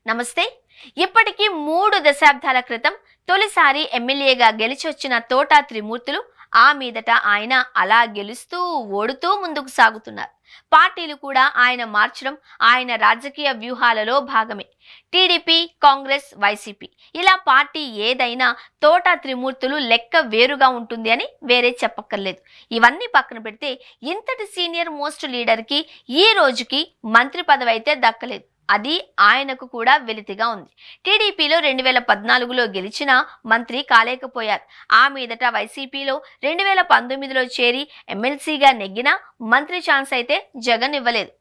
నమస్తే. ఇప్పటికి 3 దశాబ్దాల క్రితం తొలిసారి ఎమ్మెల్యేగా గెలిచొచ్చిన తోట త్రిమూర్తులు ఆ మీదట ఆయన అలా గెలుస్తూ ఓడుతూ ముందుకు సాగుతున్నారు. పార్టీలు కూడా ఆయన మార్చడం ఆయన రాజకీయ వ్యూహాలలో భాగమే. టీడీపీ, కాంగ్రెస్, వైసీపీ ఇలా పార్టీ ఏదైనా తోట త్రిమూర్తులు లెక్క వేరుగా ఉంటుంది అని వేరే చెప్పక్కర్లేదు. ఇవన్నీ పక్కన పెడితే ఇంతటి సీనియర్ మోస్ట్ లీడర్కి ఈ రోజుకి మంత్రి పదవి అయితే దక్కలేదు. అది ఆయనకు కూడా వెలితిగా ఉంది. టీడీపీలో 2014లో గెలిచిన మంత్రి కాలేకపోయారు. ఆ మీదట వైసీపీలో 2019లో చేరి ఎమ్మెల్సీగా నెగ్గిన మంత్రి ఛాన్స్ అయితే జగన్ ఇవ్వలేదు.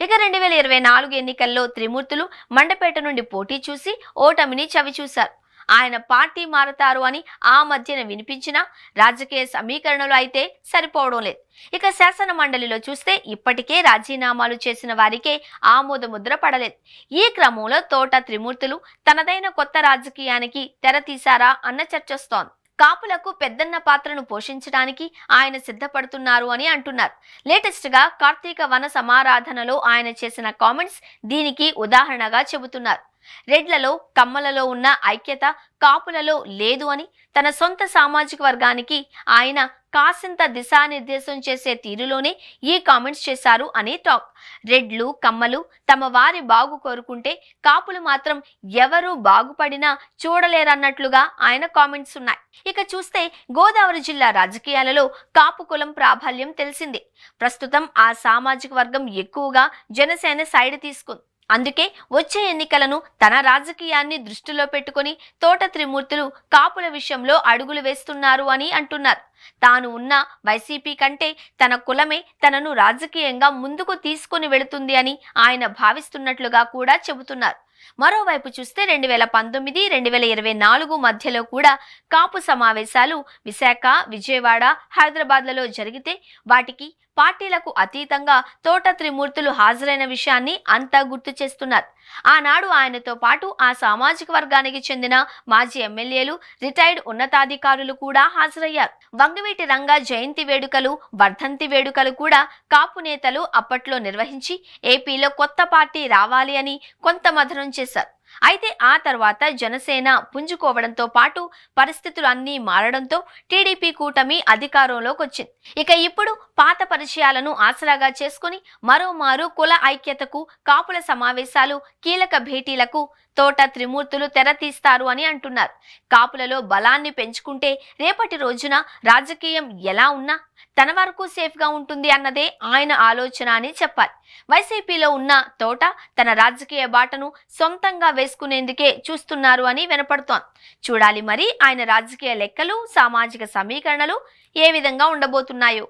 ఇక 2024 ఎన్నికల్లో త్రిమూర్తులు మండపేట నుండి పోటీ చూసి ఓటమిని చవిచూశారు. ఆయన పార్టీ మారతారు అని ఆ మధ్యన వినిపించిన రాజకీయ సమీకరణలు అయితే సరిపోవడం లేదు. ఇక శాసన మండలిలో చూస్తే ఇప్పటికే రాజీనామాలు చేసిన వారికే ఆమోద ముద్ర పడలేదు. ఈ క్రమంలో తోట త్రిమూర్తులు తనదైన కొత్త రాజకీయానికి తెర తీశారా అన్న చర్చొస్తోంది. కాపులకు పెద్దన్న పాత్రను పోషించడానికి ఆయన సిద్ధపడుతున్నారు అని అంటున్నారు. లేటెస్ట్ గా కార్తీక వన సమారాధనలో ఆయన చేసిన కామెంట్స్ దీనికి ఉదాహరణగా చెబుతున్నారు. రెడ్లలో కమ్మలలో ఉన్న ఐక్యత కాపులలో లేదు అని, తన సొంత సామాజిక వర్గానికి ఆయన కాసింత దిశానిర్దేశం చేసే తీరులోనే ఈ కామెంట్స్ చేశారు అని టాక్. రెడ్లు కమ్మలు తమ వారి బాగు కోరుకుంటే కాపులు మాత్రం ఎవరు బాగుపడినా చూడలేరన్నట్లుగా ఆయన కామెంట్స్ ఉన్నాయి. ఇక చూస్తే గోదావరి జిల్లా రాజకీయాలలో కాపు కులం ప్రాబల్యం తెలిసిందే. ప్రస్తుతం ఆ సామాజిక వర్గం ఎక్కువగా జనసేన సైడ్ తీసుకుంది. అందుకే వచ్చే ఎన్నికలను తన రాజకీయాన్ని దృష్టిలో పెట్టుకుని తోట త్రిమూర్తులు కాపుల విషయంలో అడుగులు వేస్తున్నారు అని అంటున్నారు. తాను ఉన్న వైసీపీ కంటే తన కులమే తనను రాజకీయంగా ముందుకు తీసుకుని వెళుతుంది అని ఆయన భావిస్తున్నట్లుగా కూడా చెబుతున్నారు. మరోవైపు చూస్తే 2019, 2024 మధ్యలో కూడా కాపు సమావేశాలు విశాఖ, విజయవాడ, హైదరాబాద్లలో జరిగితే వాటికి పార్టీలకు అతీతంగా తోట త్రిమూర్తులు హాజరైన విషయాన్ని అంతా గుర్తు చేస్తున్నారు. ఆనాడు ఆయనతో పాటు ఆ సామాజిక వర్గానికి చెందిన మాజీ ఎమ్మెల్యేలు, రిటైర్డ్ ఉన్నతాధికారులు కూడా హాజరయ్యారు. వంగవీటి రంగా జయంతి వేడుకలు, వర్ధంతి వేడుకలు కూడా కాపు నేతలు అప్పట్లో నిర్వహించి ఏపీలో కొత్త పార్టీ రావాలి అని కొంత మథనం చేశారు. అయితే ఆ తర్వాత జనసేన పుంజుకోవడంతో పాటు పరిస్థితులు అన్నీ మారడంతో టీడీపీ కూటమి అధికారంలోకి వచ్చింది. ఇక ఇప్పుడు పాత పరిచయాలను ఆసరాగా చేసుకుని మరోమారు కుల ఐక్యతకు, కాపుల సమావేశాలు, కీలక భేటీలకు తోట త్రిమూర్తులు తెర తీస్తారు అని అంటున్నారు. కాపులలో బలాన్ని పెంచుకుంటే రేపటి రోజున రాజకీయం ఎలా ఉన్నా తన వరకు సేఫ్గా ఉంటుంది అన్నదే ఆయన ఆలోచన అని చెప్పాలి. వైసీపీలో ఉన్న తోట తన రాజకీయ బాటను సొంతంగా వేసుకునేందుకే చూస్తున్నారు అని వినపడుతోంది. చూడాలి మరి ఆయన రాజకీయ లెక్కలు, సామాజిక సమీకరణలు ఏ విధంగా ఉండబోతున్నాయో.